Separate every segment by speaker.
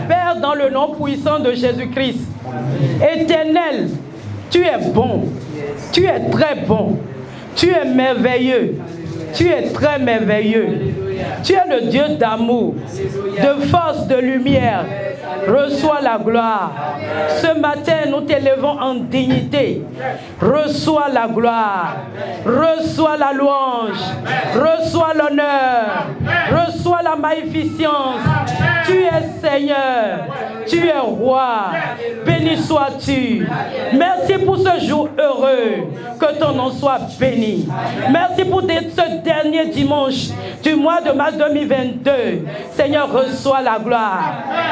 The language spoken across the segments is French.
Speaker 1: Père, dans le nom puissant de Jésus-Christ, Éternel, tu es bon, tu es très bon, tu es merveilleux, tu es très merveilleux. Tu es le Dieu d'amour, de force, de lumière. Reçois la gloire. Ce matin, nous t'élevons en dignité. Reçois la gloire. Reçois la louange. Reçois l'honneur. Reçois la magnificence. Tu es Seigneur. Tu es roi. Béni sois-tu. Merci pour ce jour heureux. Que ton nom soit béni. Merci pour ce dernier dimanche du mois de mars 2022. Seigneur, reçois la gloire.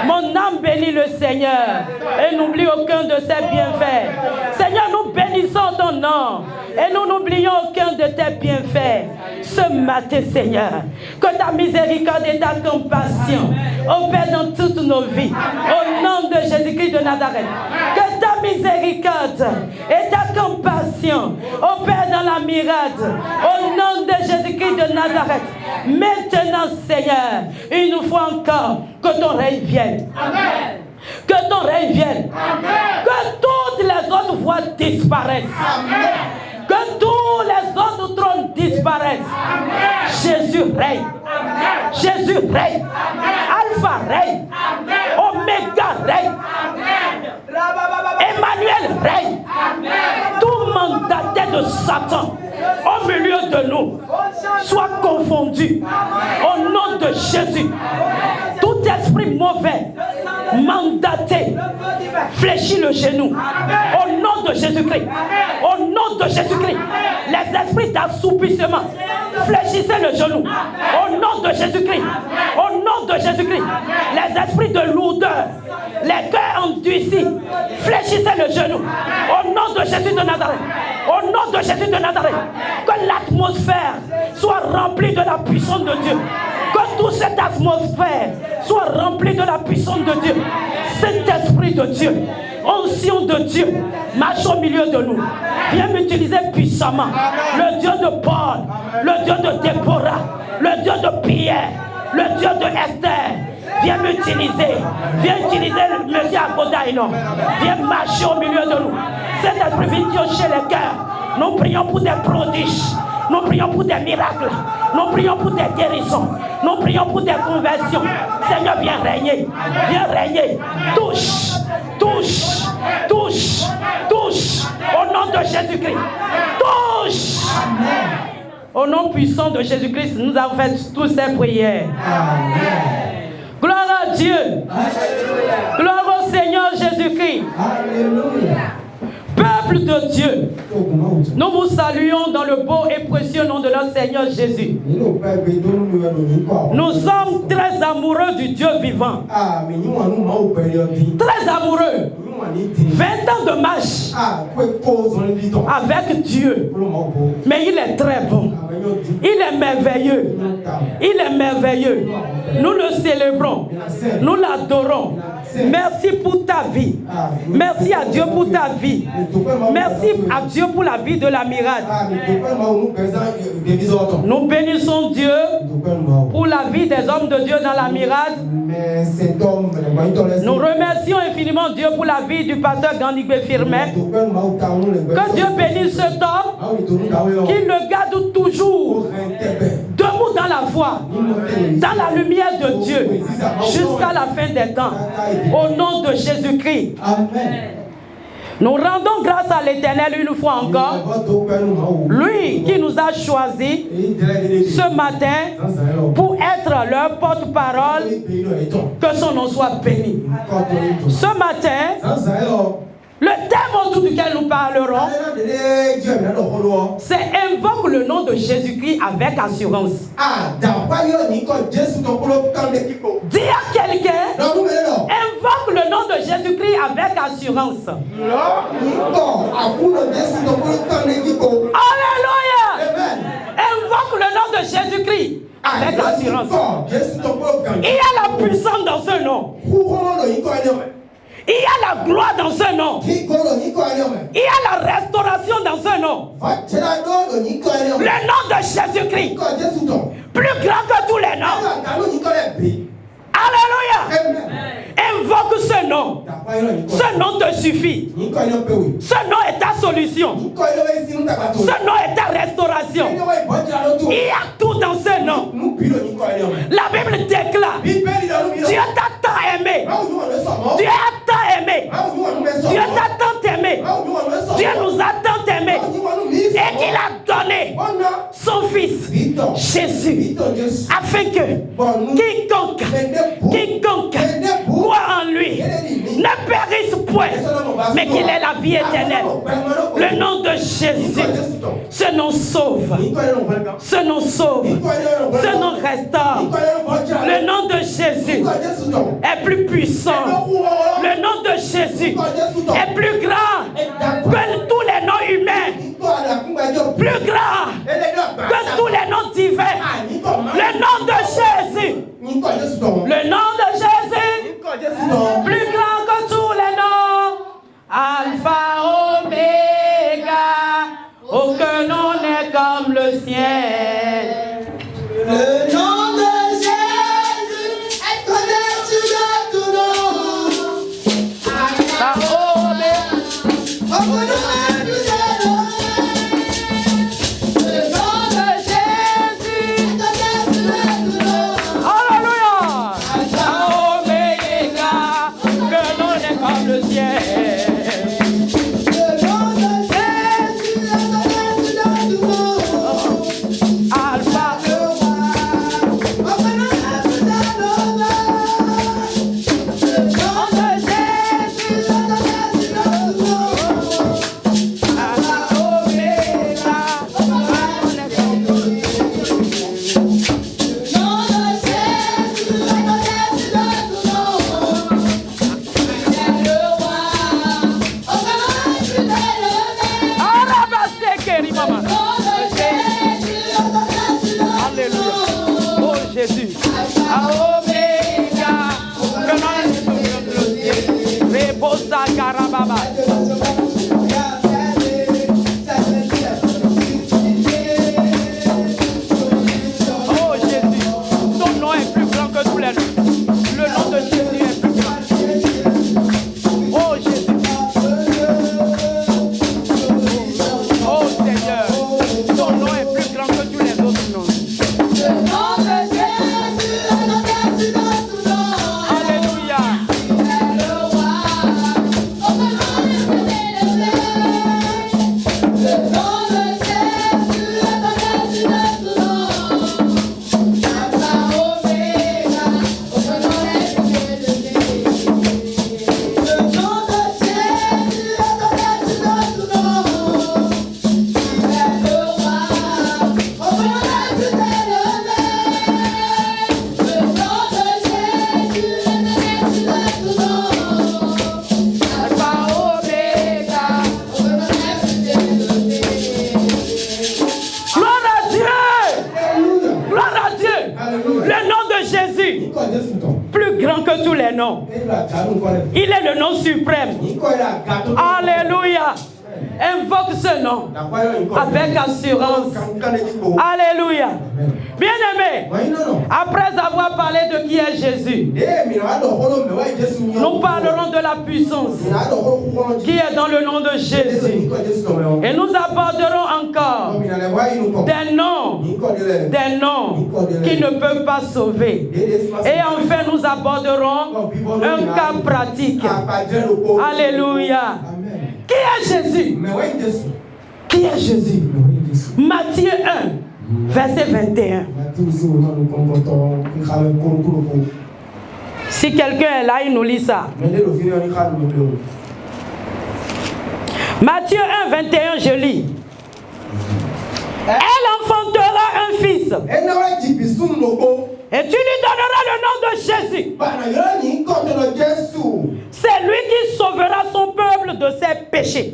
Speaker 1: Mon âme bénit le Seigneur et n'oublie aucun de ses bienfaits. Seigneur, nous bénissons ton nom et nous n'oublions aucun de tes bienfaits. Ce matin, Seigneur, que ta miséricorde et ta compassion opèrent dans toutes nos vies. Au nom de Jésus-Christ de Nazareth, que ta miséricorde et ta compassion opèrent dans la miracle. Au nom de Jésus-Christ de Nazareth, maintenant, Seigneur, une fois encore, que ton règne vienne. Amen. Que ton règne vienne. Amen. Que toutes les autres voies disparaissent. Amen. Que tous les autres trônes disparaissent. Amen. Jésus règne. Amen. Jésus règne. Amen. Alpha règne. Amen. Oméga règne. Amen. Emmanuel règne. Amen. Tout mandataire de Satan au milieu de nous soit confondu. Au nom de Jésus. Tout esprit mauvais mandaté fléchit le genou. Au nom de Jésus-Christ. Au nom de Jésus-Christ. Les esprits d'assoupissement, fléchissez le genou. Au nom de Jésus-Christ. Au nom de Jésus-Christ. Les esprits de lourdeur, les cœurs endurcis, fléchissez le genou. Au nom de Jésus de Nazareth. Au nom de Jésus de Nazareth. Que l'atmosphère soit remplie de la puissance de Dieu. Que toute cette atmosphère soit remplie de la puissance de Dieu. Cet esprit de Dieu, onction de Dieu, marche au milieu de nous. Viens m'utiliser puissamment. Le Dieu de Paul, le Dieu de Déborah, le Dieu de Pierre, le Dieu de Esther. Viens m'utiliser. Viens utiliser le monsieur Agodaïno. Viens marcher au milieu de nous. Cet esprit vient piocher les cœurs. Nous prions pour des prodiges. Nous prions pour des miracles. Nous prions pour des guérisons. Nous prions pour des conversions. Seigneur, viens régner. Viens régner. Touche. Touche. Touche. Touche. Au nom de Jésus-Christ. Touche. Au nom puissant de Jésus-Christ, nous avons fait toutes ces prières. Amen. Gloire à Dieu. Alléluia. Gloire au Seigneur Jésus-Christ. Alléluia. Peuple de Dieu, nous vous saluons dans le beau et précieux nom de notre Seigneur Jésus. Nous sommes très amoureux du Dieu vivant. Très amoureux. 20 ans de marche avec Dieu. Mais il est très bon. Il est merveilleux. Il est merveilleux. Nous le célébrons. Nous l'adorons. Merci pour ta vie. Merci à Dieu pour ta vie. Merci à Dieu pour la vie de la Mirade. Nous bénissons Dieu pour la vie des hommes de Dieu dans la Mirade. Nous remercions infiniment Dieu pour la vie du pasteur Gandhigbe Firmet. Que Dieu bénisse cet homme, qu'il le garde toujours debout dans la foi, dans la lumière de Dieu, jusqu'à la fin des temps. Au nom de Jésus-Christ. Amen. Nous rendons grâce à l'Éternel une fois encore. Lui qui nous a choisis ce matin pour être leur porte-parole. Que son nom soit béni. Ce matin, le thème autour duquel nous parlerons, c'est invoque le nom de Jésus-Christ avec assurance. Dis à quelqu'un, invoque le nom de Jésus-Christ avec assurance. Alléluia. Invoque le nom de Jésus-Christ avec assurance. Il y a la puissance dans ce nom. Il y a la gloire dans ce nom. Il y a la restauration dans ce nom. Le nom de Jésus-Christ, plus grand que tous les noms. Alléluia. Invoque ce nom. Ce nom te suffit. Ce nom est ta solution. Ce nom est ta restauration. Il y a tout dans ce nom. La Bible déclare, Dieu t'a tant aimé. Dieu a tant aimé. Dieu t'a tant aimé. Dieu nous a tant aimé. Et qu'il a donné son Fils, Jésus, afin que quiconque croit en lui ne périsse point, mais qu'il ait la vie éternelle. Le nom de Jésus, ce nom sauve. Ce nom sauve. Ce nom restaure. Le nom de Jésus est plus puissant. Le nom de Jésus est plus grand que tous les noms humains. Plus grand que tous les noms divins. Le nom de Jésus. Le nom de Jésus. Plus grand que tous les noms. Alpha, Oméga. Aucun nom n'est comme le ciel. Le nom de Jésus est au-dessus de tout nom. Oh Jésus, ton nom est plus grand que tous les noms. Le nom de Jésus est plus grand. Oh Jésus. Oh Seigneur, ton nom est plus grand que tous les autres noms. Alléluia. Plus grand que tous les noms. Il est le nom suprême. Alléluia. Invoque ce nom avec assurance. Alléluia. Bien-aimé, après avoir parlé de qui est Jésus, nous parlerons de la puissance qui est dans le nom de Jésus. Et nous aborderons encore des noms qui ne peuvent pas sauver. Et enfin, nous aborderons un cas pratique. Alléluia. Qui est Jésus? Qui est Jésus? Matthieu 1, verset 21. Si quelqu'un est là, il nous lit ça. Matthieu 1, 21, je lis. Elle enfantera un fils. Et tu lui donneras le nom de Jésus. C'est lui qui sauvera son peuple de ses péchés.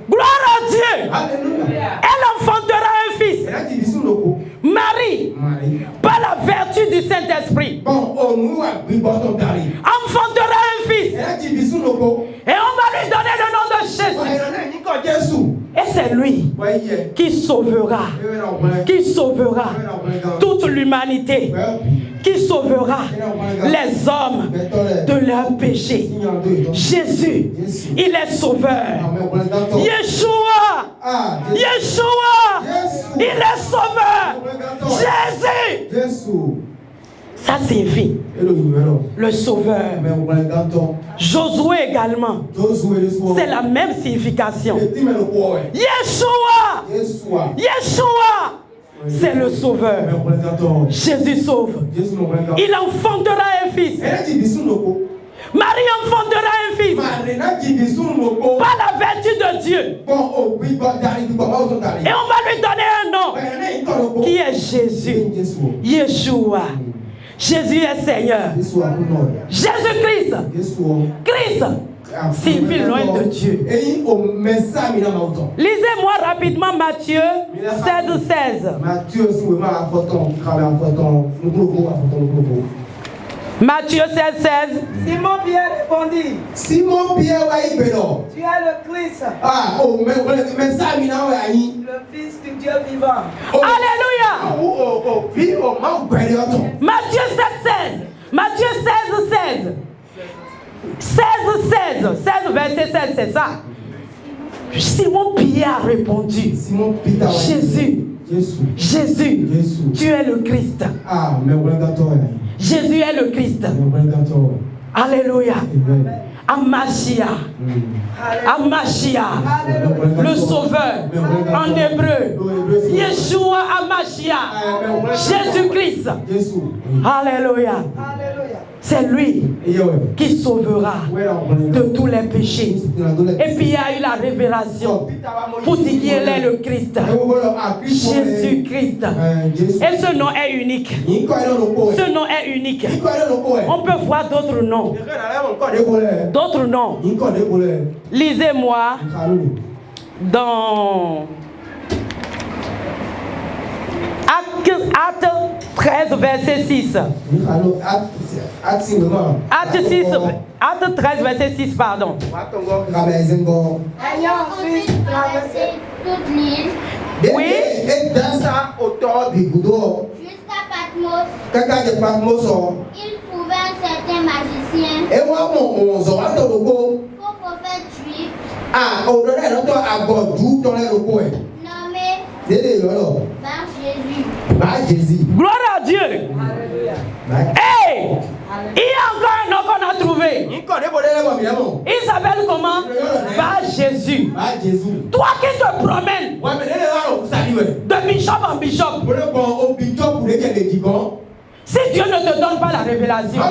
Speaker 1: Gloire à Dieu.
Speaker 2: Alléluia.
Speaker 1: Elle enfantera un fils. Marie, par la vertu du Saint-Esprit, enfantera un fils. Et on va lui donner le nom de Jésus. Et c'est lui qui sauvera toute l'humanité, qui sauvera les hommes de leurs péchés. Jésus, il est sauveur. Yeshua, il est sauveur. Jésus, ça signifie le sauveur. Josué également, c'est la même signification. Yeshua, c'est le sauveur. Jésus sauve. Il enfantera un fils. Marie enfantera un fils par la vertu de Dieu. Et on va lui donner un nom qui est Jésus. Yeshua. Jésus est Seigneur. Jésus-Christ. Christ signifie loin de Dieu. Lisez-moi rapidement Matthieu 16. Matthieu 16.
Speaker 2: Simon Pierre répondit. Tu es le Christ. Le Fils du Dieu vivant.
Speaker 1: Alléluia. Matthieu 16. Matthieu 16. 16, verset 16, c'est ça. Simon Pierre a répondu. Jésus, tu es le Christ. Jésus est le Christ. Alléluia. Amashia, le sauveur en hébreu. Yeshua Amashia, Jésus-Christ. Alléluia. C'est lui qui sauvera de tous les péchés. Et puis il y a eu la révélation pour dire qu'il est le Christ. Jésus-Christ. Et ce nom est unique. Ce nom est unique. On peut voir d'autres noms. D'autres noms. Lisez-moi dans Actes Acte 13, verset 6. Acte 13, verset 6, pardon.
Speaker 2: Ayant ensuite traversé
Speaker 3: toute l'île
Speaker 1: Oui.
Speaker 3: jusqu'à Patmos, il trouva un certain magicien, faux prophète juif, nommé Bar Jésus.
Speaker 1: Gloire à Dieu. Hey! Il y a encore un homme qu'on a trouvé. Il s'appelle comment? Bar Jésus. Toi qui te promènes de bishop en bishop, si Dieu ne te donne pas la révélation,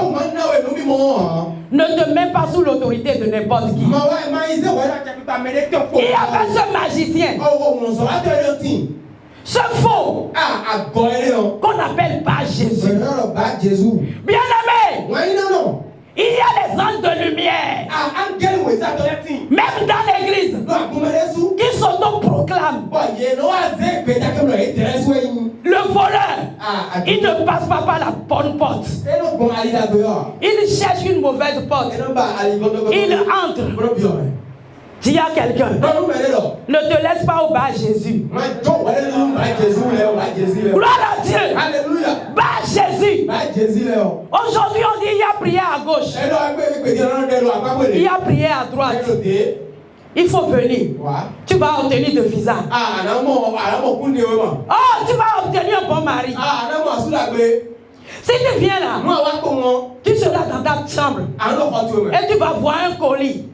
Speaker 1: ne te mets pas sous l'autorité de n'importe qui. Il y avait ce magicien, ce faux, qu'on appelle pas Jésus. Bien aimé, il y a les anges de lumière, même dans l'église, qui s'auto-proclament. Le voleur, il ne passe pas par la bonne porte. Il cherche une mauvaise porte. Il entre. S'il y a quelqu'un, ne te laisse pas au bas Jésus. Gloire à Dieu. Bas Jésus. Aujourd'hui, on dit il y a prière à gauche. Il y a prière à droite. Il faut venir. Tu vas obtenir de visa. Oh, tu vas obtenir un bon mari. Si tu viens là, tu seras dans ta chambre et tu vas voir un colis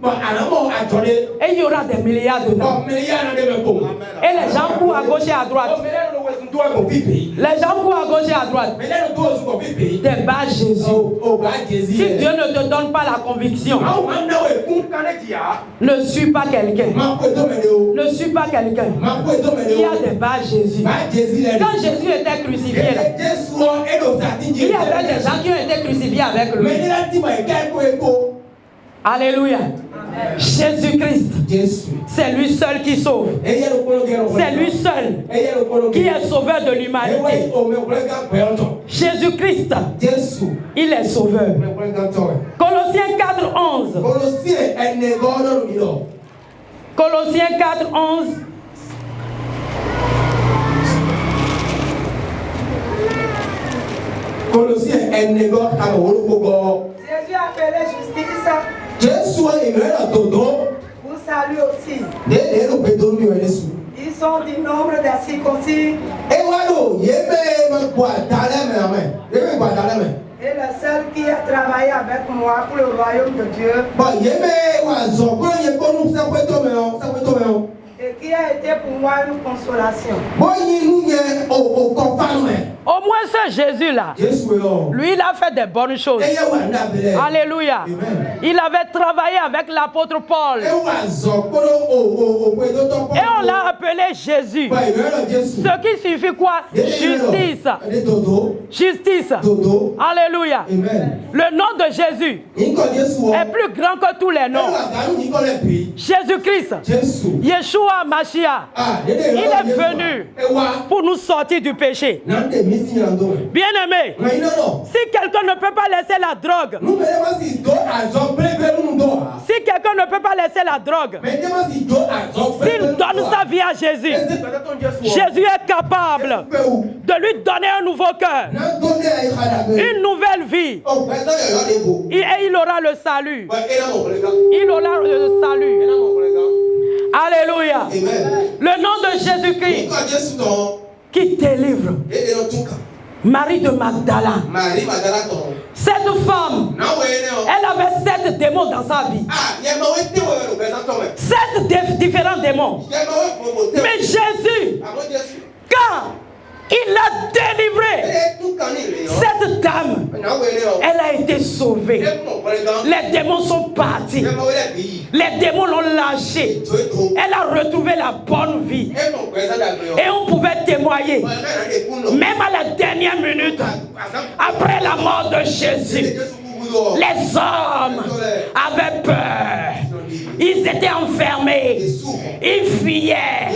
Speaker 1: et il y aura des milliards dedans. Et les gens courent à gauche et à droite. Les gens courent à gauche et à droite. Des bas Jésus. Si Dieu ne te donne pas la conviction, ne suis pas quelqu'un. Ne suis pas quelqu'un. Il y a des bas Jésus. Quand Jésus était crucifié là, il y avait des gens qui ont été crucifiés avec lui. Alléluia. Jésus-Christ, c'est lui seul qui sauve. C'est lui seul qui est sauveur de l'humanité. Jésus-Christ, il est sauveur. Colossiens 4:11. Colossiens 4:11.
Speaker 2: Jésus appelé justice. Vous salue aussi. Ils sont du nombre des circoncis. Et le seul qui a travaillé avec moi pour le royaume de Dieu. Et qui a été pour moi une consolation.
Speaker 1: Au moins ce Jésus-là, lui, il a fait des bonnes choses. Alléluia. Il avait travaillé avec l'apôtre Paul. Et on l'a appelé Jésus. Ce qui signifie quoi? Justice. Justice. Alléluia. Le nom de Jésus est plus grand que tous les noms. Jésus-Christ, Yeshua Mashiach, il est venu pour nous sortir du péché. Bien-aimé, si quelqu'un ne peut pas laisser la drogue, si quelqu'un ne peut pas laisser la drogue, s'il donne sa vie à Jésus, Jésus est capable de lui donner un nouveau cœur, une nouvelle vie, et il aura le salut. Il aura le salut. Alléluia. Le nom de Jésus-Christ qui délivre. Marie de Magdala. Cette femme, elle avait 7 démons dans sa vie. 7 différents démons. Mais Jésus, quand il a délivré cette dame, elle a été sauvée. Les démons sont partis. Les démons l'ont lâchée. Elle a retrouvé la bonne vie. Et on pouvait témoigner, même à la dernière minute, après la mort de Jésus, les hommes avaient peur. Ils étaient enfermés. Ils fuyaient.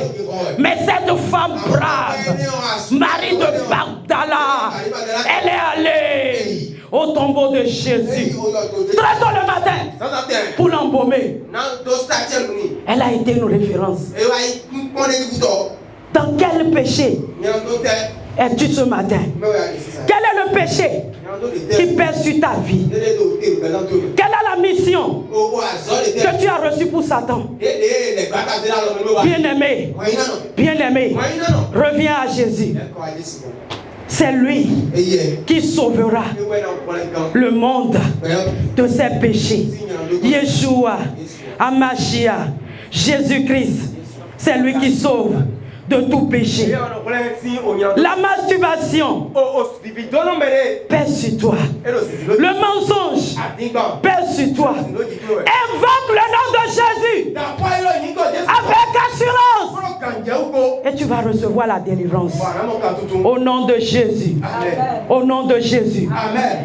Speaker 1: Mais cette femme brave, Marie Magdala. Elle est allée au tombeau de Jésus très tôt le matin pour l'embaumer. Elle a été une référence. Dans quel péché es-tu ce matin? Quel est le péché qui pèse sur ta vie? Quelle est la mission que tu as reçue pour Satan? Bien-aimé, bien-aimé, reviens à Jésus. C'est lui qui sauvera le monde de ses péchés. Yeshua, Amashia, Jésus-Christ, c'est lui qui sauve de tout péché. La masturbation pèse sur toi. Le mensonge pèse sur toi. Invoque le nom de Jésus avec assurance et tu vas recevoir la délivrance. Au nom de Jésus. Au nom de Jésus.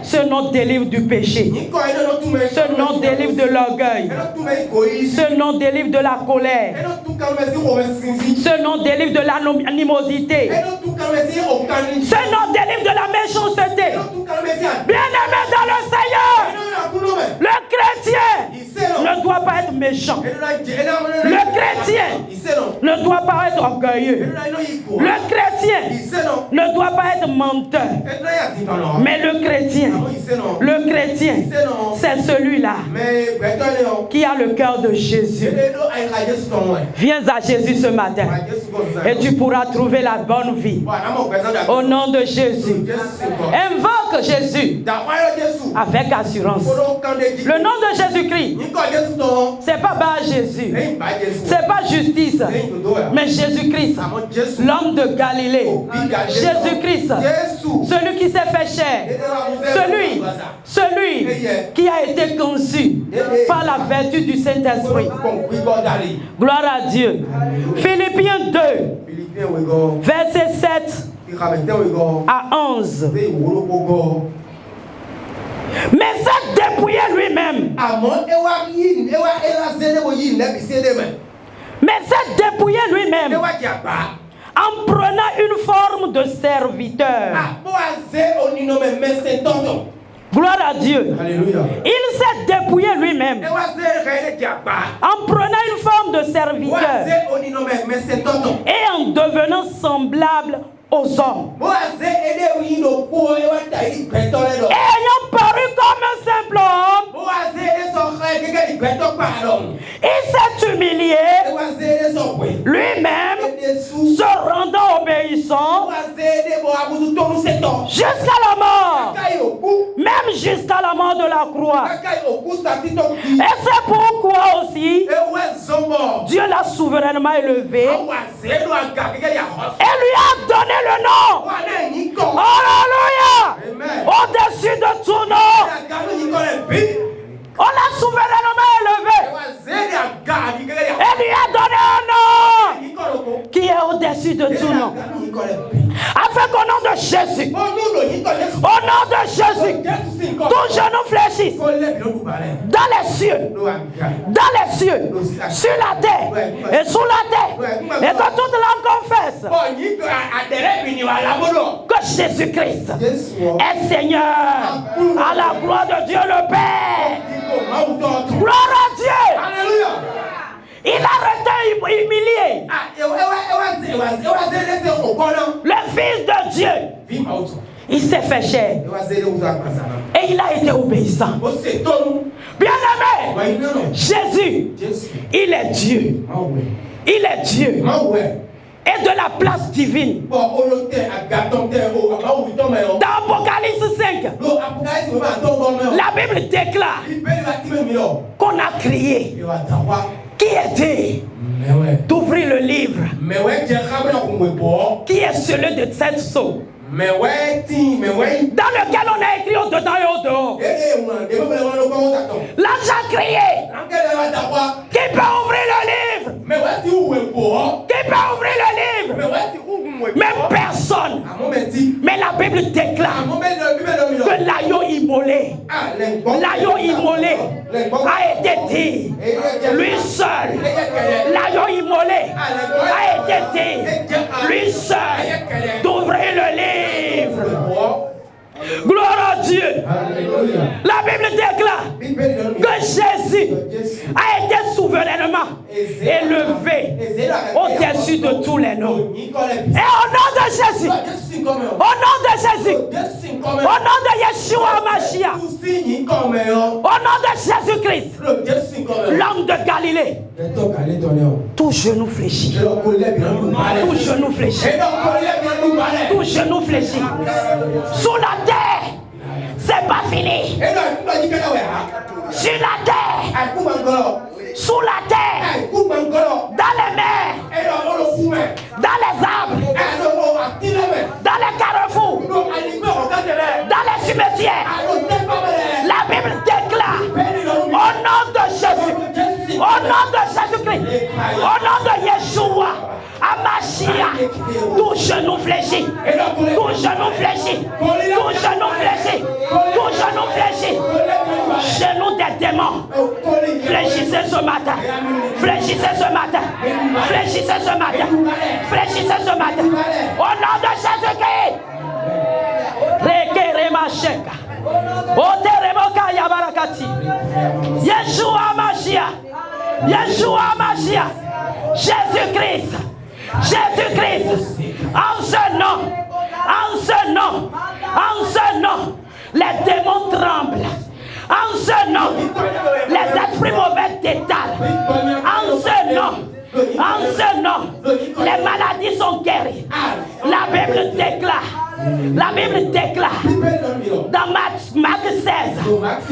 Speaker 1: Ce nom délivre du péché. Ce nom délivre de l'orgueil. Ce nom délivre de la colère. Ce nom délivre de l'animosité. Ce nom délivre de la méchanceté. Bien-aimé dans le Seigneur, le chrétien ne doit pas être méchant. Le chrétien ne doit pas être orgueilleux. Le chrétien ne doit pas être menteur. Mais le chrétien, c'est celui-là qui a le cœur de Jésus. Viens à Jésus ce matin et tu pourras trouver la bonne vie. Au nom de Jésus. Invoque Jésus avec assurance. Le nom de Jésus-Christ, c'est pas bas Jésus, c'est pas justice, mais Jésus-Christ, l'homme de Galilée. Jésus-Christ, celui qui s'est fait chair, celui qui a été conçu par la vertu du Saint-Esprit. Gloire à Dieu. Philippiens 2, verset 7 à 11. Mais s'est dépouillé lui-même. Mais s'est dépouillé lui-même en prenant une forme de serviteur. Gloire à Dieu. Alléluia. Il s'est dépouillé lui-même en prenant une forme de serviteur et en devenant semblable aux hommes. Et ayant paru comme un simple homme, il s'est humilié lui-même, se rendant obéissant jusqu'à la mort, même jusqu'à la mort de la croix. Et c'est pourquoi aussi Dieu l'a souverainement élevé et lui a donné le nom. Alléluia. Au-dessus de tout nom. On l'a souverainement élevé et lui a donné un nom qui est au-dessus de tout nom. Afin qu'au nom de Jésus, tout genou fléchisse dans les cieux, sur la terre et sous la terre, et que toute langue confesse que Jésus-Christ est Seigneur, à la gloire de Dieu le Père. Gloire à Dieu. Alléluia. Il a été humilié. Le Fils de Dieu, il s'est fait chair et il a été obéissant. Bien-aimé, Jésus, il est Dieu. Il est Dieu. Et de la place divine. Dans Apocalypse 5, la Bible déclare qu'on a crié. Qui était d'ouvrir le livre, qui est celui de cette sceaux, dans lequel on a écrit au-dedans et au-dehors. L'ange a crié. Qui peut ouvrir le livre? Qui peut ouvrir le livre? Même personne. Mais la Bible déclare que l'agneau immolé a été dit. Lui seul. L'agneau immolé a été dit. Lui seul d'ouvrir le livre. La Bible déclare que Jésus a été souverainement élevé au-dessus de tous les noms. Et au nom de Jésus, au nom de Jésus, au nom de Yeshua Mashiach, au nom de Jésus-Christ, l'homme de Galilée, tout genou fléchit. Tout genou fléchit. Tout genou fléchit. Sous la terre, c'est pas fini. Sur la terre, sous la terre, dans les mers, dans les arbres, dans les carrefours, dans les cimetières. La Bible déclare au nom de Jésus, au nom de Jésus-Christ, au nom de Yeshua, Hamashiach, tout genou fléchit, tout genou fléchit, tout genou fléchit, tout genou fléchit, genou des démons, fléchissez ce matin, fléchissez ce matin, fléchissez ce matin, fléchissez ce matin, au nom de Jésus-Christ. Rekeremasheka, Oteremoka Yabarakati, Yeshua Mashiach, Yeshua Mashiach, Jésus-Christ, Jésus-Christ, en ce nom, en ce nom, en ce nom, les démons tremblent. En ce nom, les esprits mauvais détalent. En ce nom, les maladies sont guéries. La Bible déclare dans Marc 16,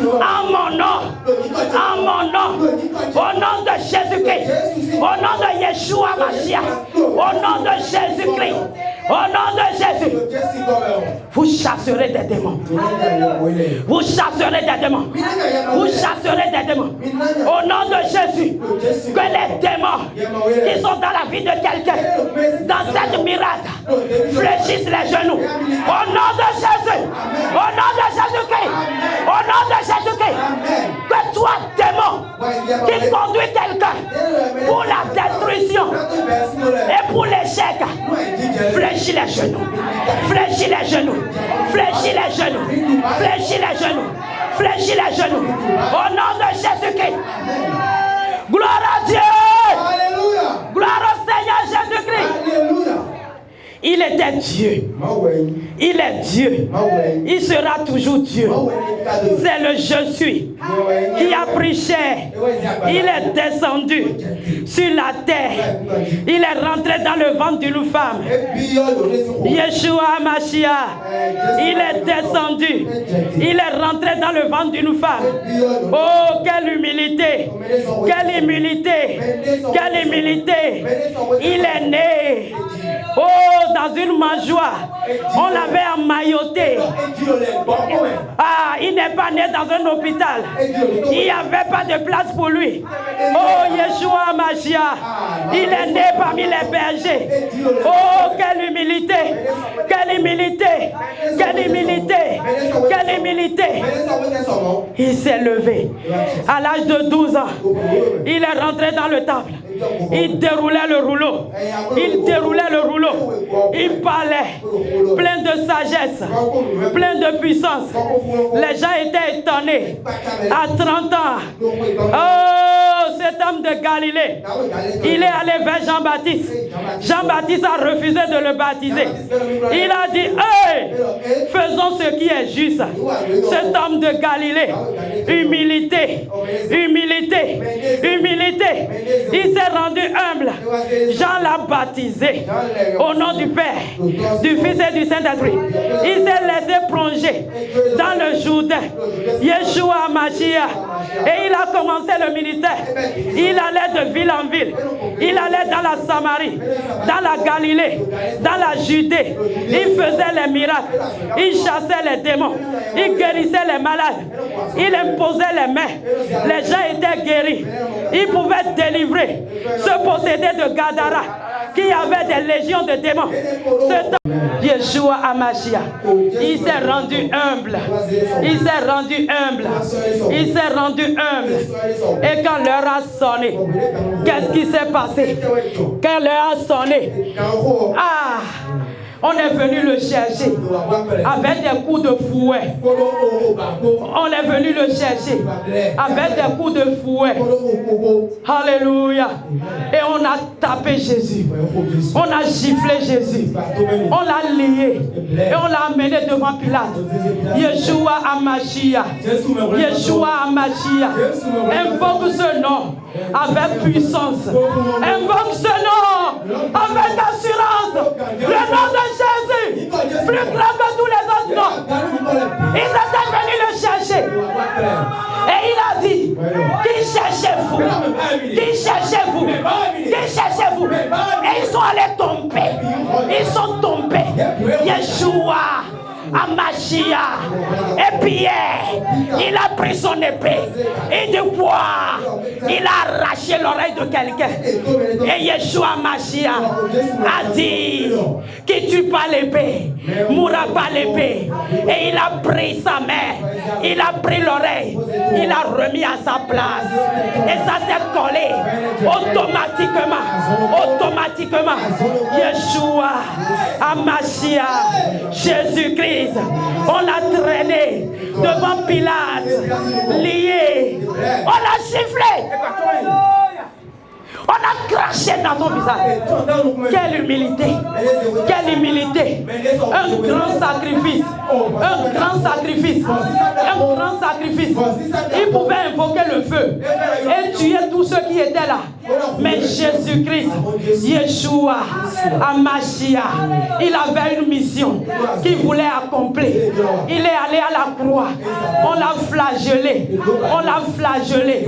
Speaker 1: en mon nom, au nom de Jésus-Christ, au nom de Yeshua Mashiach, au nom de Jésus-Christ, au nom de Jésus, vous chasserez des démons. Vous chasserez des démons. Vous chasserez des démons. Au nom de Jésus, que les démons qui sont dans la vie de quelqu'un, dans cette miracle, fléchissent les genoux. Au nom de Jésus, au nom de Jésus-Christ, au nom de Jésus-Christ, que toi, démon, qui conduit quelqu'un pour la destruction et pour l'échec, fléchis les genoux, fléchis les genoux, fléchis les genoux, fléchis les genoux, fléchis les genoux, au nom de Jésus-Christ. Gloire à Dieu. Alléluia. Gloire au Seigneur Jésus-Christ. Alléluia. Il était Dieu. Il est Dieu. Il sera toujours Dieu. C'est le je suis qui a pris chair. Il est descendu sur la terre. Il est rentré dans le ventre d'une femme. Yeshua Mashiach. Il est descendu. Il est rentré dans le ventre d'une femme. Oh, quelle humilité. Quelle humilité. Quelle humilité. Il est né. Oh, dans une mangeoire. On l'avait emmailloté. Ah, il n'est pas né dans un hôpital. Il n'y avait pas de place pour lui. Oh, Yeshua Mashiach. Il est né parmi les bergers. Oh, quelle humilité. Quelle humilité. Quelle humilité. Quelle humilité. Il s'est levé. À l'âge de 12 ans, il est rentré dans le temple. Il déroulait le rouleau. Il déroulait le rouleau. Il parlait plein de sagesse, plein de puissance. Les gens étaient étonnés. À 30 ans, oh, cet homme de Galilée, il est allé vers Jean-Baptiste. Jean-Baptiste a refusé de le baptiser. Il a dit, hey, faisons ce qui est juste. Cet homme de Galilée, humilité, humilité, humilité. Il s'est rendu humble. Jean l'a baptisé au nom du Père, du Fils et du Saint-Esprit. Il s'est laissé plonger dans le Jourdain, Yeshua Mashiach, et il a commencé le ministère. Il allait de ville en ville. Il allait dans la Samarie, dans la Galilée, dans la Judée. Il faisait les miracles. Il chassait les démons. Il guérissait les malades. Il imposait les mains. Les gens étaient guéris. Il pouvait délivrer ce possédé de Gadara qui avait des légions de démons. Yeshua Hamashiach, il s'est rendu humble. Il s'est rendu humble. Il s'est rendu humble. Et quand l'heure a sonné, qu'est-ce qui s'est passé? Quand l'heure a sonné, ah, On est venu le chercher avec des coups de fouet. On est venu le chercher avec des coups de fouet. Alléluia. Et on a tapé Jésus. On a giflé Jésus. On l'a lié. Et on l'a amené devant Pilate. Yeshua Amashia. Yeshua Amashia. Invoque ce nom avec puissance. Invoque ce nom avec assurance. Le nom de Jésus, plus grand que tous les autres noms. Ils étaient venus le chercher. Et il a dit, qui cherchez-vous? Qui cherchez-vous? Qui cherchez-vous? Et ils sont allés tomber. Ils sont tombés. Yeshua Amashia. Et Pierre, il a pris son épée. Et de quoi? Il a arraché l'oreille de quelqu'un. Et Yeshua Amashia a dit, qui tue pas l'épée, mourra pas l'épée. Et il a pris sa main, il a pris l'oreille, il a remis à sa place. Et ça s'est collé automatiquement. Automatiquement. Yeshua Amashia, Jésus-Christ. On l'a traîné devant Pilate, lié. On l'a giflé. On a craché dans son visage. Quelle humilité. Quelle humilité. Un grand sacrifice. Un grand sacrifice. Un grand sacrifice. Il pouvait invoquer le feu et tuer tous ceux qui étaient là. Mais Jésus-Christ, Yeshua Amashia, il avait une mission qu'il voulait accomplir. Il est allé à la croix. On l'a flagellé. On l'a flagellé.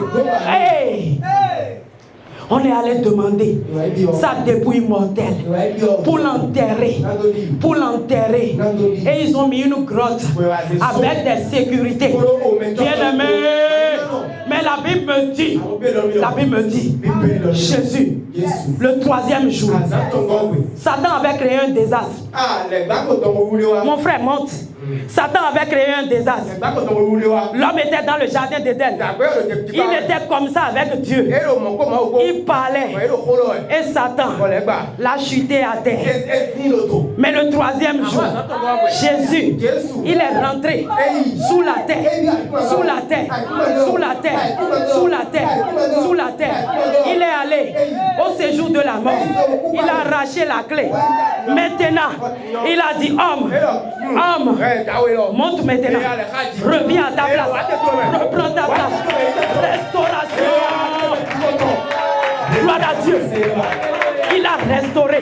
Speaker 1: Hey! On est allé demander sa dépouille mortelle pour l'enterrer. Pour l'enterrer. Et ils ont mis une grotte avec des sécurités. Bien-aimé. Mais la Bible me dit, Jésus, le troisième jour, Satan avait créé un désastre. Mon frère, monte. Satan avait créé un désastre. L'homme était dans le jardin d'Éden. Il était comme ça avec Dieu. Il parlait. Et Satan l'a chuté à terre. Mais le troisième jour, Jésus, il est rentré sous la terre. Sous la terre. Sous la terre. Sous la terre. Sous la terre. Il est allé au séjour de la mort. Il a arraché la clé. Maintenant, il a dit, homme, monte maintenant. Reviens à ta place. Reprends ta place. Restauration. Gloire à Dieu. Il a restauré.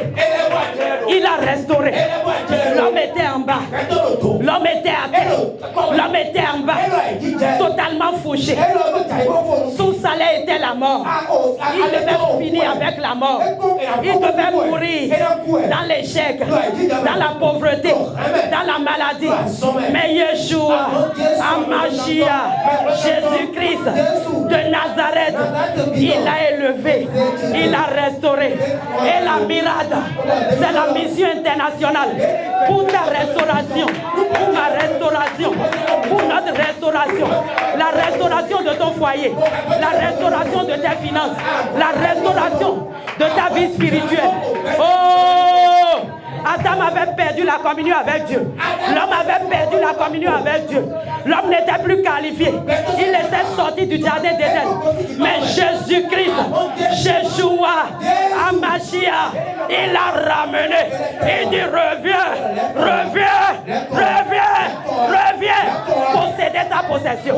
Speaker 1: Il a restauré. L'homme était en bas. L'homme était à terre. L'homme était en bas. Totalement fauché. Son salaire était la mort. Il devait finir avec la mort. Il devait mourir dans l'échec, dans la pauvreté, dans la maladie. Mais Yeshua, Amashia, Jésus-Christ de Nazareth, il a élevé, il a restauré. Et la mirade, c'est la mission internationale pour ta restauration, pour ma restauration, pour notre restauration, la restauration de ton foyer, la restauration de tes finances, la restauration de ta vie spirituelle. Oh! Adam avait perdu la communion avec Dieu. L'homme avait perdu la communion avec Dieu. L'homme n'était plus qualifié. Il était sorti du jardin d'Éden. Mais Jésus-Christ, Yeshua, Amashia, il l'a ramené. Il dit reviens, reviens, reviens, reviens. Posséder ta possession.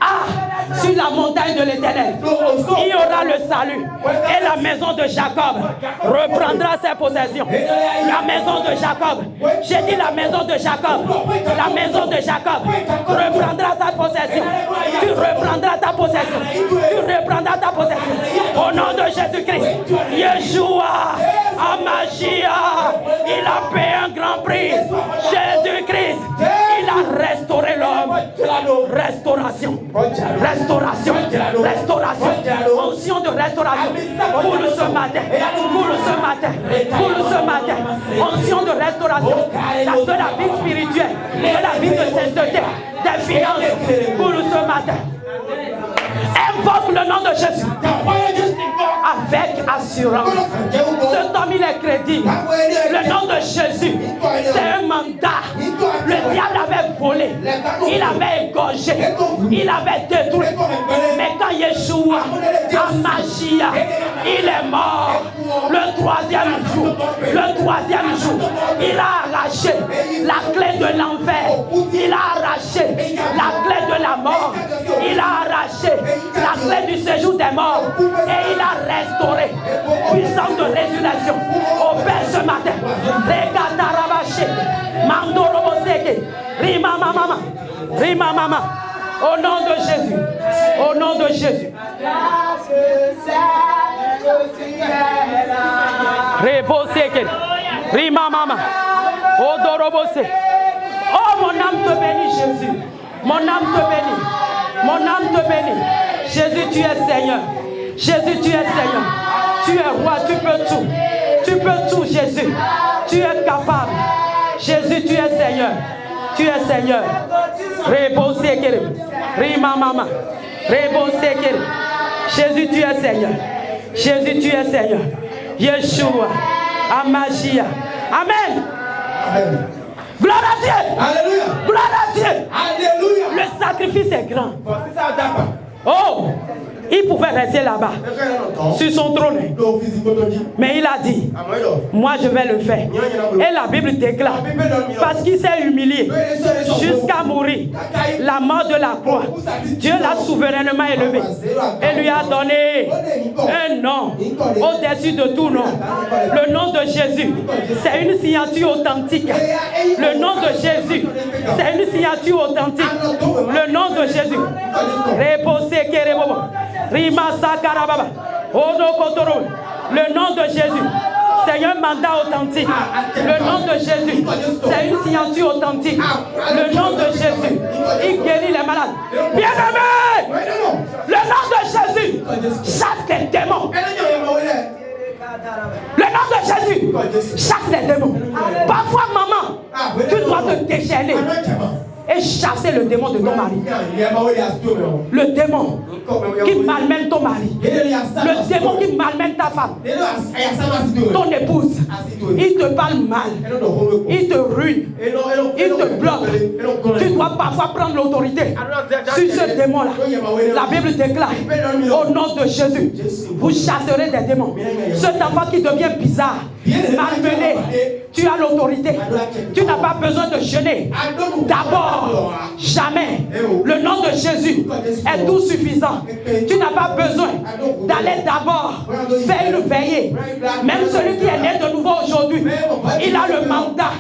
Speaker 1: Ah, sur la montagne de l'Éternel, il y aura le salut. Et la maison de Jacob reprendra ses possessions. La maison de Jacob, j'ai dit la maison de Jacob, la maison de Jacob reprendra sa possession. Tu reprendras ta possession. Tu reprendras ta possession. Au nom de Jésus-Christ, Yeshua, Amashia, il a payé un grand prix. Jésus-Christ, il a restauré l'homme. Restauration. Restauration, restauration, onction de restauration pour nous ce matin, pour nous ce matin, pour nous ce matin, onction de restauration de la vie spirituelle, de la vie de sainteté, des finances pour nous ce matin. Invoque le nom de Jésus. avec assurance. Cet homme, il est crédible. Le nom de Jésus, c'est un mandat. Le diable avait volé, il avait égorgé, il avait détruit. Mais quand Yeshua a Magia, il est mort. Le troisième jour, il a arraché la clé de l'enfer. Il a arraché la clé de la mort. Il a arraché la clé du séjour des morts. Et il a restauré puissance de résurrection au Père ce matin. Regatarabaché, Mandoroboseke, Rima Mama, Rima Mama. Au nom de Jésus, au nom de Jésus. Reboseke, Rima Mama, Odorobose. Oh, mon âme te bénit, Jésus. Mon âme te bénit. Mon âme te bénit. Jésus, tu es Seigneur. Jésus, tu es Seigneur. Tu es roi, tu peux tout. Tu peux tout, Jésus. Tu es capable. Jésus, tu es Seigneur. Tu es Seigneur. Rebosekere. Rima Mama. Rebosekere. Jésus, tu es Seigneur. Jésus, tu es Seigneur. Yeshua. Amagia. Amen.
Speaker 3: Amen.
Speaker 1: Gloire à Dieu.
Speaker 3: Alléluia.
Speaker 1: Gloire à Dieu.
Speaker 3: Alléluia.
Speaker 1: Le sacrifice est grand. Oh, il pouvait rester là-bas, sur son trône. Mais il a dit, moi je vais le faire. Et la Bible déclare, parce qu'il s'est humilié jusqu'à mourir, la mort de la croix, Dieu l'a souverainement élevé et lui a donné un nom au-dessus de tout nom. Le nom de Jésus, c'est une signature authentique. Le nom de Jésus, c'est une signature authentique. Le nom de Jésus. Reposez Kerebobo. Rima Sakarababa. Odo Kotoro. Le nom de Jésus, c'est un mandat authentique. Le nom de Jésus, c'est une signature authentique. Le nom de Jésus, il guérit les malades. Bien-aimé, le nom de Jésus chasse les démons. Le nom de Jésus chasse les démons. Parfois, maman, tu dois te déchaîner et chasser le démon de ton mari. Le démon qui malmène ton mari. Le démon qui malmène ta femme. Ton épouse. Il te parle mal. Il te ruine. Il te bloque. Tu dois parfois prendre l'autorité sur ce démon-là. La Bible déclare, au nom de Jésus, vous chasserez des démons. Cet enfant qui devient bizarre, malmené, tu as l'autorité. Tu n'as pas besoin de jeûner. D'abord, jamais, le nom de Jésus est tout suffisant. Tu n'as pas besoin d'aller d'abord faire une veillée. Même celui qui est né de nouveau aujourd'hui, il a le mandat.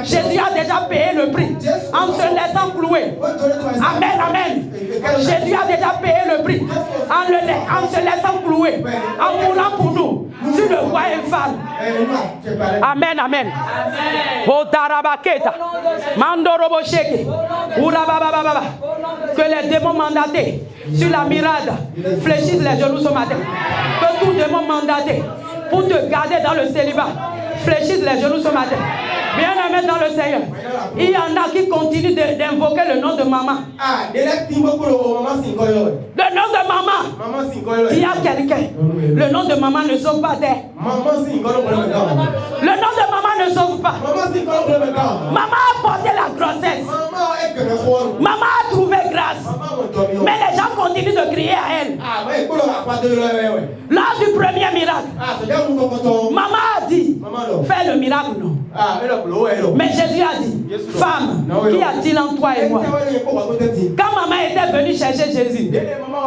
Speaker 1: Jésus a déjà payé le prix en se laissant clouer. Amen, amen. Jésus a déjà payé le prix en se laissant clouer, en mourant pour nous sur le roi infâme. Amen, amen. Que les démons mandatés sur la mirade fléchissent les genoux ce matin. Que tout démon mandaté pour te garder dans le célibat fléchissent les genoux ce matin. Bien-aimé dans le Seigneur, il y en a qui continuent d'invoquer le nom de maman. Le nom de maman. Il y a quelqu'un. Le nom de maman ne sauve pas terre. Le nom de maman ne sauve pas. Maman a porté la grossesse. Maman a trouvé grâce. Mais les gens continuent de crier à elle. Lors du premier miracle, maman a dit, fais le miracle, non. Mais Jésus a dit, femme, qui a-t-il en toi et moi? Quand maman était venue chercher Jésus,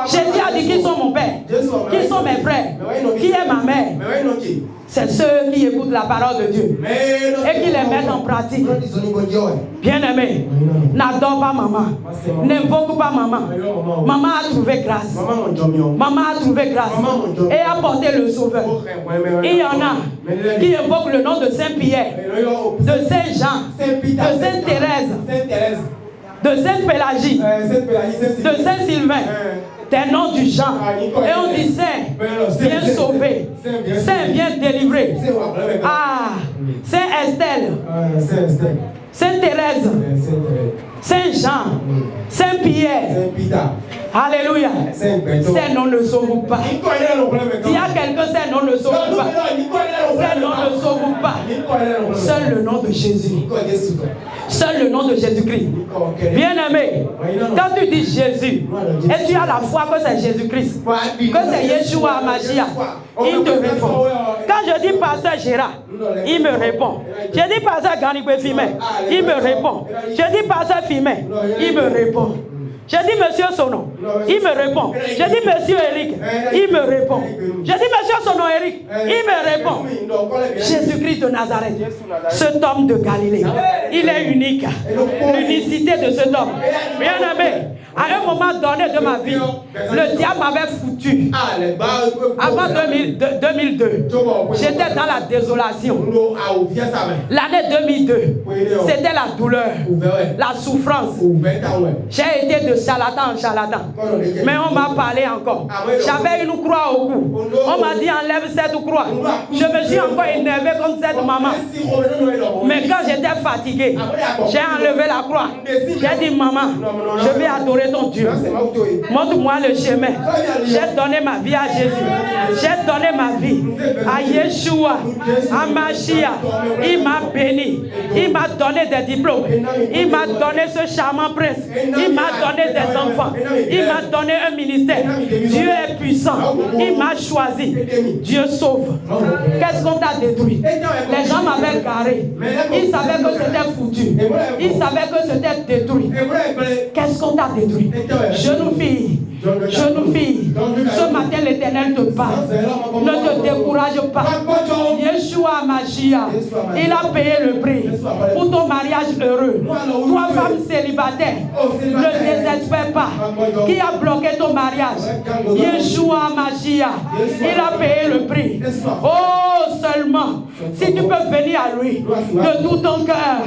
Speaker 1: Jésus a dit, qui sont mon père? Qui sont mes frères? Qui est ma mère? C'est ceux qui écoutent la parole de Dieu et qui les mettent en pratique. Bien-aimé, n'adore pas maman. N'invoque pas maman. Maman a trouvé grâce. Maman a trouvé grâce et a porté le sauveur. Il y en a qui invoquent le nom de Saint-Pierre, de Saint-Jean, de Sainte-Thérèse, de Sainte-Pélagie, de Saint-Sylvain. Des noms du genre. Et on dit Saint, viens sauver. Saint, viens délivrer. Ah, Saint Estelle. Sainte Thérèse. Saint Jean, Saint Pierre. Alléluia. Ces noms ne sauvent pas. S'il y a quelqu'un, ces noms ne sauvent pas. Ces noms ne sauvent pas. Seul le nom de Jésus. Seul le nom de Jésus-Christ. Bien-aimé, quand tu dis Jésus, et tu as la foi que c'est Jésus-Christ, que c'est Yeshua Mashiach, il te répond. Quand je dis pasteur Gérard, il me répond. Je dis pasteur Ganigwe Fimé, il me répond. Je dis pasteur Fimé, il me répond. Je dis monsieur Sono, il me répond. Je dis monsieur Eric, il me répond. Je dis monsieur Sono Eric, il me répond. Jésus-Christ de Nazareth, cet homme de Galilée, il est unique. L'unicité de cet homme. Bien-aimé, à un moment donné de ma vie, le diable m'avait foutu. Avant 2002, j'étais dans la désolation. L'année 2002, c'était la douleur, la souffrance. J'ai été de charlatan en charlatan. Mais on m'a parlé encore. J'avais une croix au cou. On m'a dit enlève cette croix. Je me suis encore énervé contre cette maman. Mais quand j'étais fatigué, j'ai enlevé la croix. J'ai dit maman, je vais adorer ton Dieu. Montre-moi le chemin. J'ai donné ma vie à Jésus. J'ai donné ma vie à Yeshua, à Mashiach. Il m'a béni. Il m'a donné des diplômes. Il m'a donné ce charmant prince. Il m'a donné des enfants. Il m'a donné un ministère. Dieu est puissant. Il m'a choisi. Dieu sauve. Qu'est-ce qu'on t'a détruit? Les gens m'avaient garé. Ils savaient que c'était foutu. Ils savaient que c'était détruit. Qu'est-ce qu'on t'a détruit? Jeune fille. Jeune fille, ce matin l'Éternel te parle. Ne te décourage pas. Yeshua Mashiach, il a payé le prix pour ton mariage heureux. Toi, femme célibataire, ne désespère pas. Qui a bloqué ton mariage? Yeshua Mashiach, il a payé le prix. Oh, seulement, si tu peux venir à lui de tout ton cœur,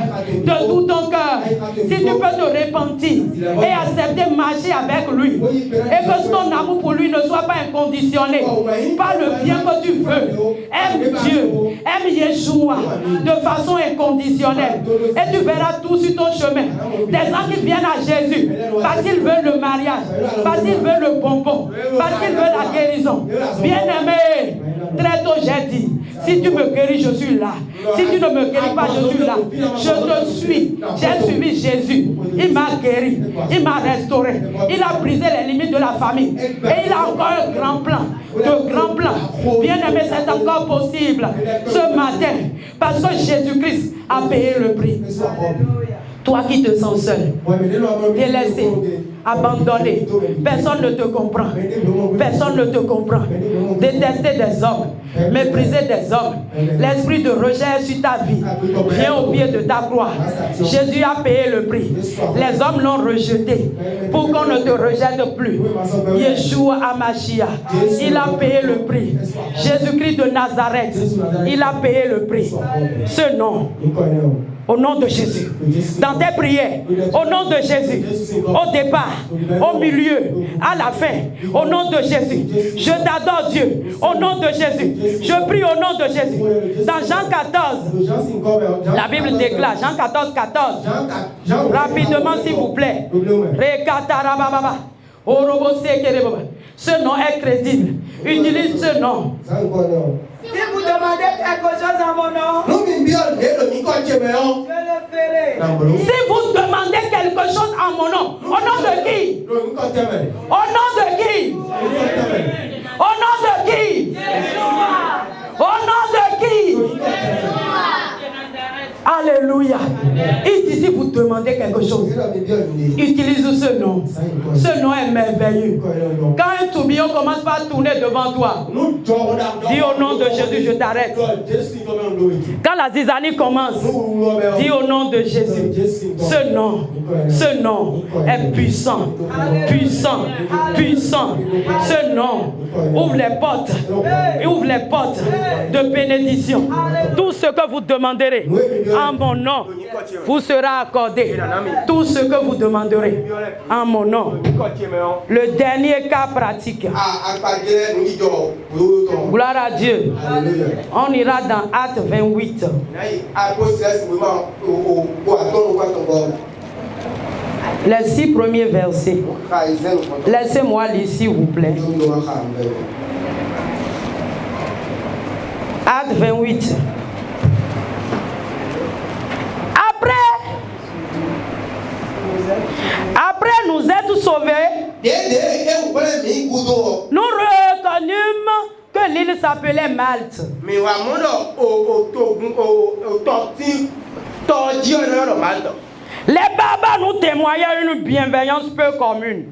Speaker 1: de tout ton cœur, si tu peux te repentir et accepter marcher avec lui. Et que ton amour pour lui ne soit pas inconditionné par le bien que tu veux. Aime Dieu, aime Yeshua de façon inconditionnelle. Et tu verras tout sur ton chemin. Des gens qui viennent à Jésus parce qu'ils veulent le mariage, parce qu'ils veulent le bonbon, parce qu'ils veulent la guérison. Bien-aimé, très tôt j'ai dit, si tu me guéris, je suis là. Si tu ne me guéris pas, je suis là. Je te suis. J'ai suivi Jésus. Il m'a guéri. Il m'a restauré. Il a brisé les limites de la famille. Et il a encore un grand plan. De grands plans. Bien aimé, c'est encore possible. Ce matin. Parce que Jésus-Christ a payé le prix. Toi qui te sens seul, délaissé, abandonné, personne ne te comprend. Personne ne te comprend. Détester des hommes, mépriser des hommes, l'esprit de rejet sur ta vie. Viens au pied de ta croix. Jésus a payé le prix. Les hommes l'ont rejeté pour qu'on ne te rejette plus. Yeshua Mashiach, il a payé le prix. Jésus-Christ de Nazareth, il a payé le prix. Ce nom. Au nom de Jésus. Dans tes prières, au nom de Jésus. Au départ, au milieu, à la fin, au nom de Jésus. Je t'adore Dieu. Au nom de Jésus. Je prie au nom de Jésus. Dans Jean 14, la Bible déclare, Jean 14, 14. Rapidement s'il vous plaît. Ce nom est crédible. Utilise ce nom.
Speaker 2: Si vous demandez quelque chose à mon nom, je le ferai.
Speaker 1: Si vous demandez quelque chose à mon nom, au nom de qui? Au nom de qui? Au nom de qui? Au nom de qui? Alléluia. Il dit si vous demandez quelque chose, utilise ce nom. Ce nom est merveilleux. Quand un tourbillon commence par tourner devant toi, dis au nom de Jésus, je t'arrête. Quand la zizanie commence, dis au nom de Jésus. Ce nom est puissant, puissant, puissant. Ce nom ouvre les portes, de bénédiction. Tout ce que vous demanderez en mon nom vous sera accordé. Tout ce que vous demanderez en mon nom. Le dernier cas pratique. Gloire à Dieu. On ira dans Acte 28. Les 6 premiers versets. Laissez-moi lire, s'il vous plaît. Acte 28. Après nous être sauvés, nous reconnûmes que l'île s'appelait Malte. Les barbares nous témoignaient une bienveillance peu commune.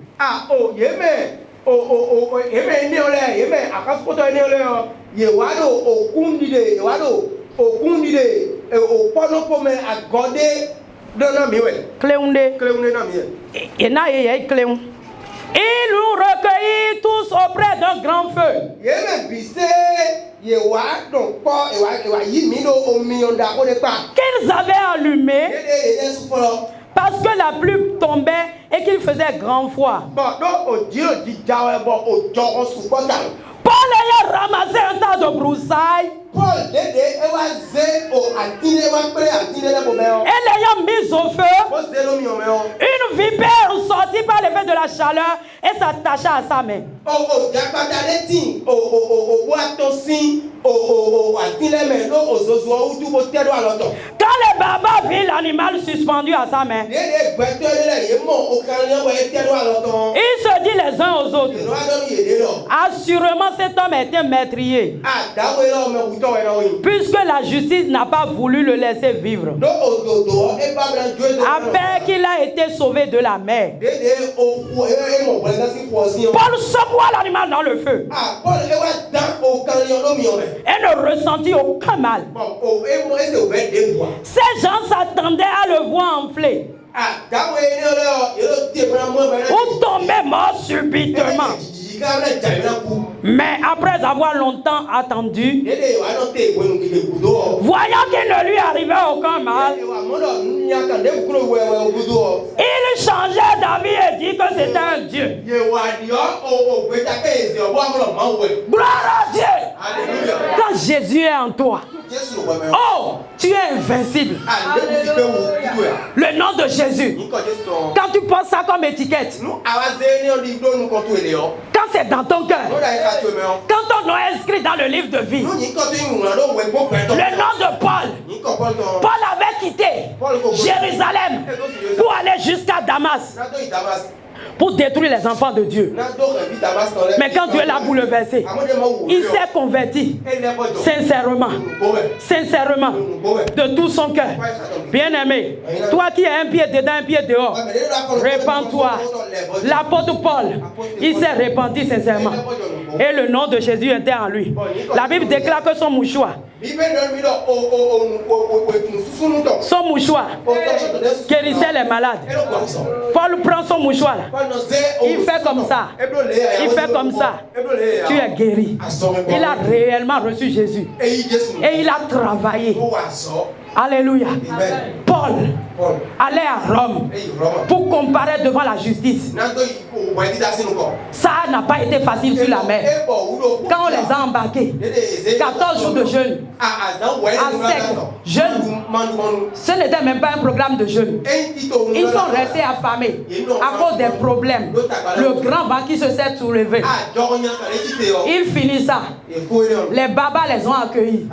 Speaker 1: Il nous recueillit tous auprès d'un grand feu. Qu'ils avaient allumé parce que la pluie tombait et qu'il faisait grand froid. Paul ayant ramassé un tas de broussailles et l'ayant mis au feu, une vipère sortit par l'effet de la chaleur et s'attacha à sa main. Quand les barbares virent l'animal suspendu à sa main, ils se disent les uns aux autres, assurément cet homme est un meurtrier, puisque la justice n'a pas voulu le laisser vivre, après qu'il a été sauvé de la mer. Paul secoua l'animal dans le feu et ne ressentit aucun mal. Ces gens s'attendaient à le voir enfler ou tomber mort subitement. Mais après avoir longtemps attendu, voyant qu'il ne lui arrivait aucun mal, il changeait d'avis et dit que c'était un Dieu. Gloire à Dieu. Quand Jésus est en toi, oh, tu es invincible. Le nom de Jésus. Quand tu portes ça comme étiquette, quand c'est dans ton cœur, quand ton nom est inscrit dans le livre de vie, le nom de Paul, Paul avait quitté Jérusalem pour aller jusqu'à Damas, pour détruire les enfants de Dieu. Mais quand Dieu l'a bouleversé, il s'est converti sincèrement, de tout son cœur. Bien-aimé, toi qui as un pied dedans, un pied dehors, répands-toi. L'apôtre Paul, il s'est répandu sincèrement. Et le nom de Jésus était en lui. La Bible déclare que son mouchoir guérissait les malades. Paul prend son mouchoir, il fait comme ça, il fait comme ça. Tu es guéri. Il a réellement reçu Jésus et il a travaillé. Alléluia. Paul allait à Rome pour comparer devant la justice. Ça n'a pas été facile sur la mer. Quand on les a embarqués, 14 jours de jeûne, à sec, jeûne, ce n'était même pas un programme de jeûne. Ils sont restés affamés à cause des problèmes. Le grand vent qui se s'est soulevé. Ils finissent ça. Les babas les ont accueillis.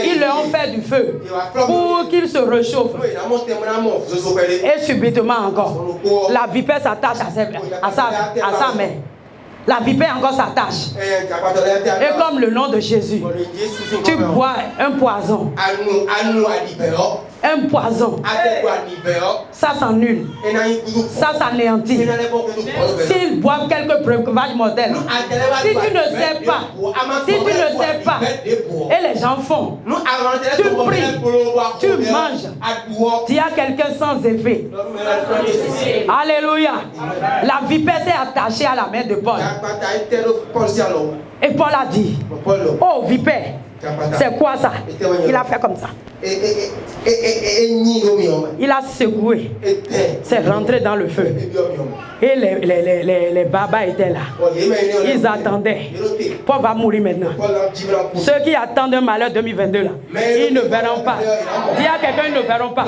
Speaker 1: Ils leur ont fait du feu pour qu'ils se réchauffent. Et subitement encore, la vipère s'attache à sa main. La vipère encore s'attache. Et comme le nom de Jésus, tu bois un poison. Un poison. Ça s'annule. Ça s'anéantit. S'ils boivent quelques breuvages mortels, si tu ne sais pas, et les gens font, tu pries, tu manges, tu as quelqu'un sans effet. Alléluia. La vipère s'est attachée à la main de Paul. Et Paul a dit, oh vipère, c'est quoi ça? Il a fait comme ça. Il a secoué. C'est rentré dans le feu. Et les babas étaient là. Ils attendaient. Paul va mourir maintenant. Ceux qui attendent un malheur 2022 là, ils ne verront pas. Dis à quelqu'un, ils ne verront pas.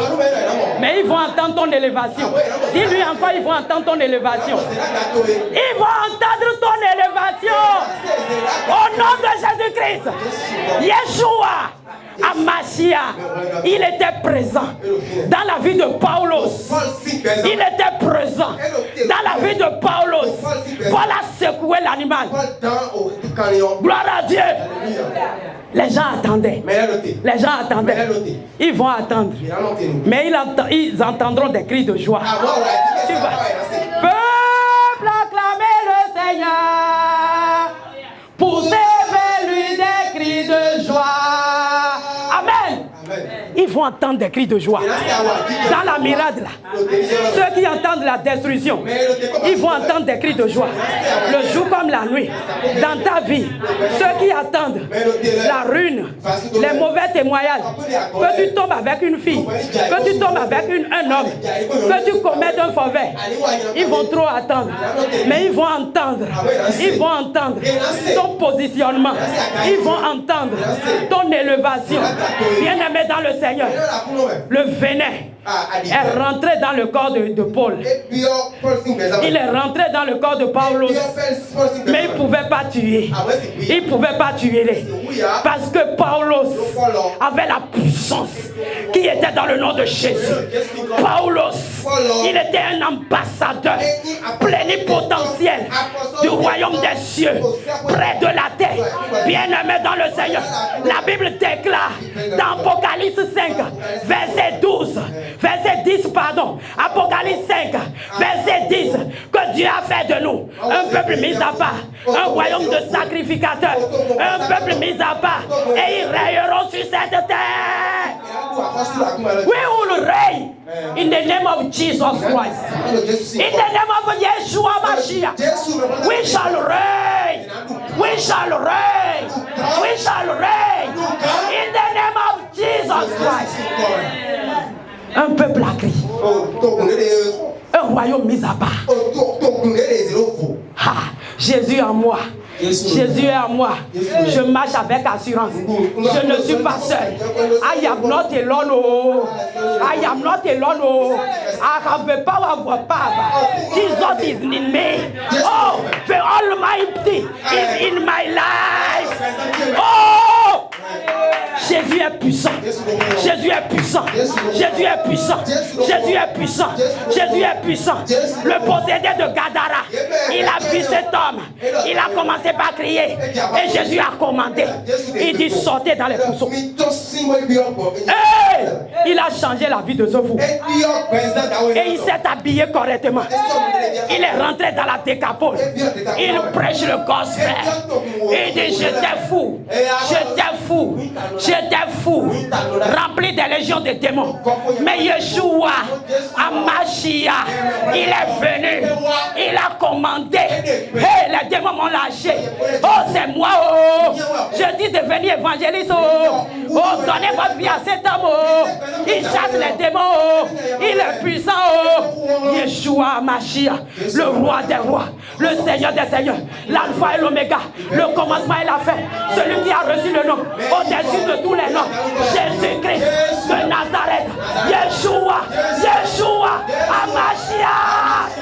Speaker 1: Mais ils vont entendre ton élévation. Dis-lui encore, ils vont entendre ton élévation. Ils vont entendre ton élévation. Au nom de Jésus-Christ. Yeshua. Amashia, il était présent dans la vie de Paulos. Il était présent dans la vie de Paulos. Paul a secoué l'animal. Gloire à Dieu. Les gens attendaient. Les gens attendaient. Ils vont attendre. Mais ils entendront des cris de joie. Tu vas. Peuple, acclamez le Seigneur. Poussez vers lui des cris de joie. Amen. Ils vont entendre des cris de joie. Dans la mirade là. Ceux qui entendent la destruction, ils vont entendre des cris de joie. Le jour comme la nuit. Dans ta vie, ceux qui attendent la ruine, les mauvais témoignages, que tu tombes avec une fille, que tu tombes avec un homme, que tu commettes un mauvais, ils vont trop attendre. Mais ils vont entendre. Ils vont entendre ton positionnement. Ils vont entendre ton élévation. Bien-aimé dans le Seigneur, le venin est rentré dans le corps de Paul. Il est rentré dans le corps de Paulos. Mais il ne pouvait pas tuer. Il ne pouvait pas tuer. Parce que Paulos avait la puissance qui était dans le nom de Jésus. Paulos, il était un ambassadeur plénipotentiel du royaume des cieux, près de la terre. Bien-aimé dans le Seigneur, la Bible déclare dans Apocalypse 5, verset 12, verset 10, pardon, Apocalypse 5, verset 10, que Dieu a fait de nous un peuple mis à part, un royaume de sacrificateurs, un peuple mis à part, et ils règneront sur cette terre. We will reign in the name of Jesus Christ. In the name of Yeshua Mashiach. We shall reign. We shall reign. We shall reign. In the name of Jesus Christ. Un peuple a crié. Un royaume mis à part. Jésus en moi. Jésus est en moi. Je marche avec assurance. Je ne suis pas seul. I am not alone. Oh. I am not alone. Oh. I have the power of power. Jesus is in me. Oh, the Almighty is in my life. Oh, Jésus est puissant. Jésus est puissant. Jésus est puissant. Jésus est puissant. Jésus est puissant. Le possédé de Gadara, il a vu cet homme. Il a commencé par crier. Et Jésus a commandé. Il dit sortez dans les pousseaux. Hey! Il a changé la vie de ce fou. Et il s'est habillé correctement. Il est rentré dans la décapole. Il prêche le gospel. Il dit j'étais fou. J'étais fou. J'étais fou. Rempli des légions de démons. Mais Yeshua, Amashia, il est venu. Il a commandé. Hey, les démons m'ont lâché. Oh, c'est moi. Oh. Je dis de venir évangéliste. Oh, donnez votre vie à cet homme. Oh. Il chasse les démons. Oh. Il est puissant. Oh. Yeshua Mashiach, le roi des rois, le Seigneur des seigneurs, l'alpha et l'oméga, le commencement et la fin, celui qui a reçu le nom au-dessus de tous les noms, Jésus-Christ de Nazareth, Yeshua, Yeshua, Amashia.